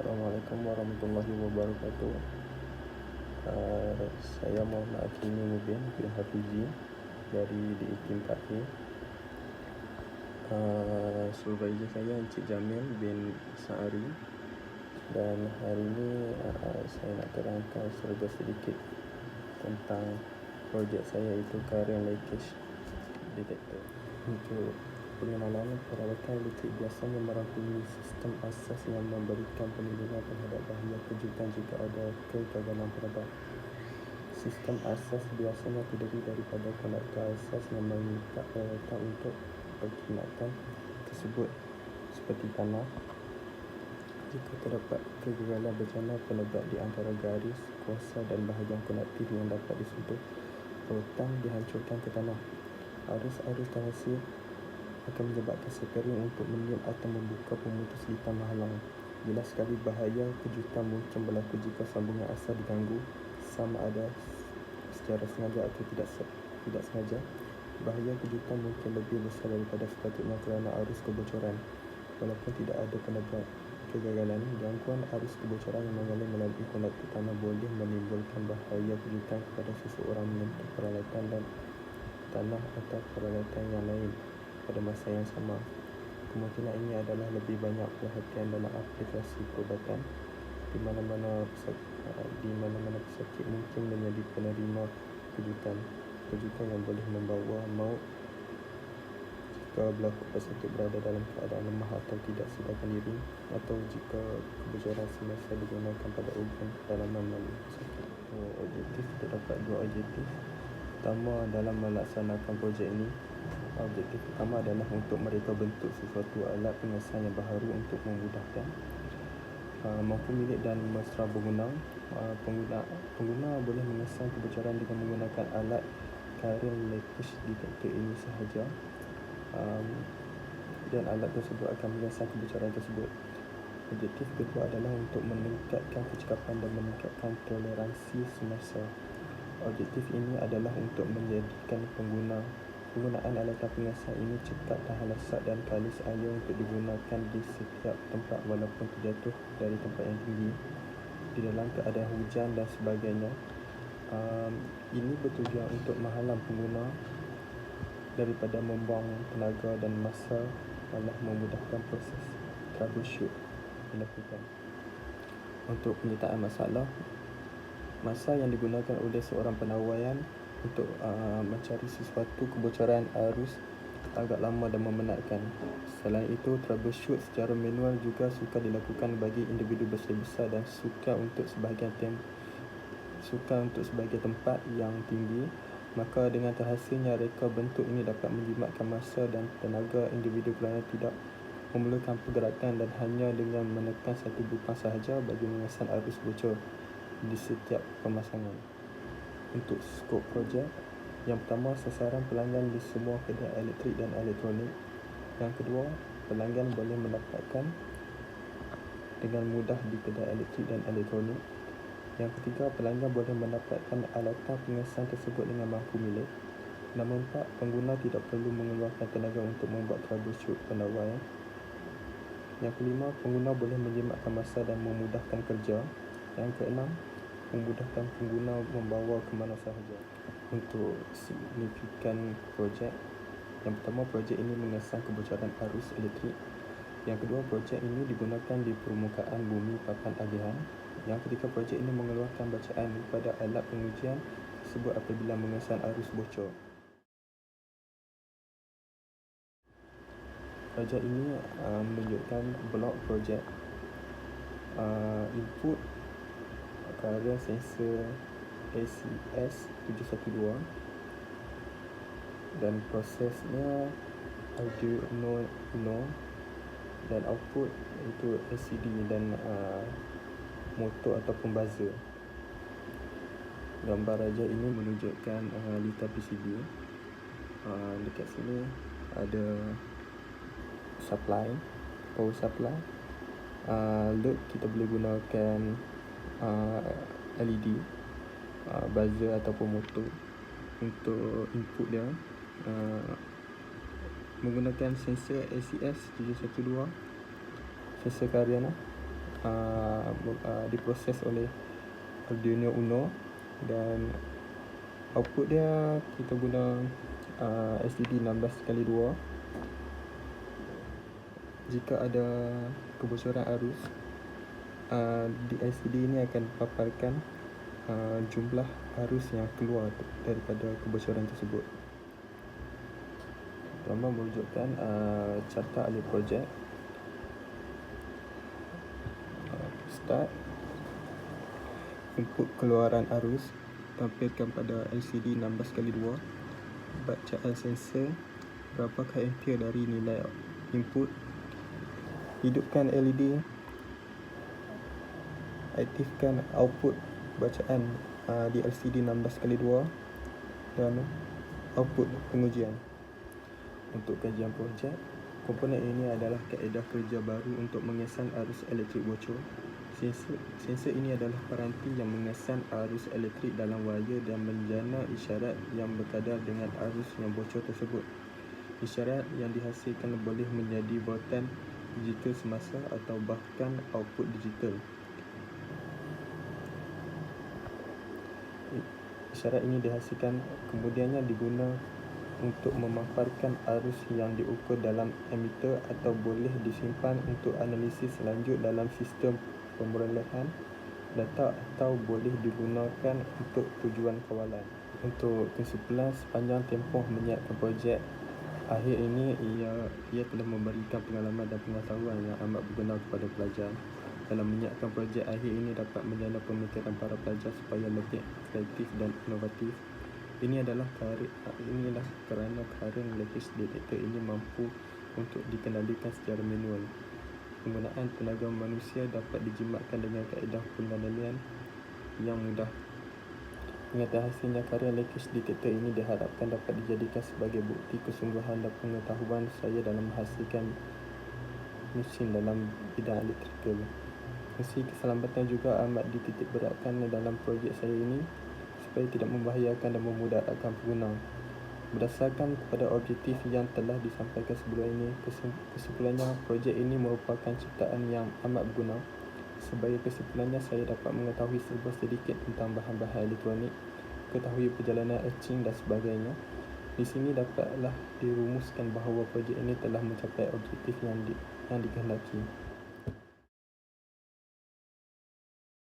Assalamualaikum warahmatullahi wabarakatuh. Saya Muhammad Akimi Mubin bin Hafizi dari DIT 4A. Supervisor saya Encik Jamil bin Sa'ari. Dan hari ini saya nak terangkan serba sedikit tentang projek saya, iaitu current leakage detector. Untuk pengenalan, peralatan elektrik biasanya merangkumi sistem asas yang memberikan perlindungan terhadap bahaya kejutan jika ada kegagalan peredam. Sistem asas biasanya terdiri daripada konektor asas yang mengikat peralatan untuk perkhidmatan tersebut seperti tanah. Jika terdapat kegagalan berjana pelebat di antara garis, kuasa dan bahagian konektif yang dapat disentuh, peralatan dihancurkan ke tanah. Arus terhasil akan menyebabkan sekering untuk meniup atau membuka pemutus litar menghalang. Jelas sekali bahaya kejutan mungkin berlaku jika sambungan asas diganggu, sama ada secara sengaja atau tidak sengaja. Bahaya kejutan mungkin lebih besar daripada sepatutnya kerana arus kebocoran. Walaupun tidak ada penebak kegagalan, gangguan arus kebocoran yang mengalir melalui konektor tanah boleh menimbulkan bahaya kejutan kepada seseorang menyentuh peralatan dan tanah atau peralatan yang lain pada masa yang sama. Kemungkinan ini adalah lebih banyak perhatian dalam aplikasi perubatan, di mana-mana pesakit mungkin menjadi penerima kejutan yang boleh membawa maut jika berlaku pesakit berada dalam keadaan lemah atau tidak sedarkan diri, atau jika kebocoran semasa digunakan pada organ dalaman melalui pesakit. Objektif, terdapat dua objektif pertama dalam melaksanakan projek ini. Objektif pertama adalah untuk mereka bentuk sesuatu alat pengesan yang baharu untuk memudahkan mampu milik dan mesra pengguna. Pengguna boleh mengesan kebocoran dengan menggunakan alat current leakage detector ini sahaja, dan alat tersebut akan mengesan kebocoran tersebut. Objektif kedua adalah untuk meningkatkan kecekapan dan meningkatkan toleransi semasa. Objektif ini adalah untuk menjadikan penggunaan alatan pengesan ini cepat, tahan lesat dan kalis air untuk digunakan di setiap tempat walaupun terjatuh dari tempat yang tinggi, di dalam keadaan hujan dan sebagainya. Ini bertujuan untuk menghalang pengguna daripada membuang tenaga dan masa, malah memudahkan proses troubleshoot dilakukan. Untuk penyertaan masa yang digunakan oleh seorang penawaian untuk mencari sesuatu kebocoran arus agak lama dan memenatkan. Selain itu, troubleshoot secara manual juga sukar dilakukan bagi individu besar dan sukar untuk sebahagian tempat yang tinggi. Maka dengan terhasilnya reka bentuk ini dapat menjimatkan masa dan tenaga individu kerana tidak memerlukan pergerakan dan hanya dengan menekan satu butang sahaja bagi mengesan arus bocor di setiap pemasangan. Untuk skop projek, yang pertama, sasaran pelanggan di semua kedai elektrik dan elektronik. Yang kedua, pelanggan boleh mendapatkan dengan mudah di kedai elektrik dan elektronik. Yang ketiga, pelanggan boleh mendapatkan alatan pengesan tersebut dengan mampu milik. Nombor 4, pengguna tidak perlu mengeluarkan tenaga untuk membuat troubleshoot penawaian. Yang kelima, pengguna boleh menjimatkan masa dan memudahkan kerja. Yang keenam, memudahkan pengguna membawa ke mana sahaja. Untuk signifikan projek, yang pertama, projek ini mengesan kebocoran arus elektrik. Yang kedua, projek ini digunakan di permukaan bumi papan agihan. Yang ketiga, projek ini mengeluarkan bacaan pada alat pengujian tersebut apabila mengesan arus bocor. Projek ini menunjukkan blok projek. Input current sensor ACS 712 dan prosesnya Arduino Uno, dan output itu LCD dan motor ataupun buzzer. Gambar raja ini menunjukkan litar PCB. Dekat sini ada power supply. Load kita boleh gunakan LED, buzzer ataupun motor. Untuk input dia menggunakan sensor ACS 712, sensor current. diproses oleh Arduino Uno, dan output dia kita guna STD 16x2. Jika ada kebocoran arus, di LCD ini akan paparkan jumlah arus yang keluar daripada kebocoran tersebut. Pertama, merujukkan carta ahli projek. Start. Input keluaran arus tampilkan pada LCD 16x2. Bacaan sensor, berapakah ampere dari nilai input. Hidupkan LED. Aktifkan output bacaan di LCD 16x2 dan output pengujian. Untuk kajian projek, komponen ini adalah kaedah kerja baru untuk mengesan arus elektrik bocor. Sensor ini adalah peranti yang mengesan arus elektrik dalam wayar dan menjana isyarat yang berkadar dengan arus yang bocor tersebut. Isyarat yang dihasilkan boleh menjadi voltan digital semasa atau bahkan output digital. Isyarat ini dihasilkan kemudiannya diguna untuk memaparkan arus yang diukur dalam ammeter atau boleh disimpan untuk analisis lanjut dalam sistem pemerolehan data atau boleh digunakan untuk tujuan kawalan. Untuk kesimpulan, sepanjang tempoh menyiapkan projek akhir ini, ia telah memberikan pengalaman dan pengetahuan yang amat berguna kepada pelajar. Dalam menyiapkan projek akhir ini dapat menjana pemikiran para pelajar supaya lebih kreatif dan inovatif. Inilah kerana current leakage detector ini mampu untuk dikendalikan secara manual. Penggunaan tenaga manusia dapat dijimatkan dengan kaedah pengendalian yang mudah. Pengetahuan hasilnya current leakage detector ini diharapkan dapat dijadikan sebagai bukti kesungguhan dan pengetahuan saya dalam menghasilkan mesin dalam bidang elektrikal. Fungsi keselamatan juga amat dititik beratkan dalam projek saya ini supaya tidak membahayakan dan memudaratkan pengguna. Berdasarkan kepada objektif yang telah disampaikan sebelum ini, kesimpulannya projek ini merupakan ciptaan yang amat berguna. Sebagai kesimpulannya, saya dapat mengetahui serba sedikit tentang bahan-bahan elektronik, ketahui perjalanan etching dan sebagainya. Di sini dapatlah dirumuskan bahawa projek ini telah mencapai objektif yang dikehendaki.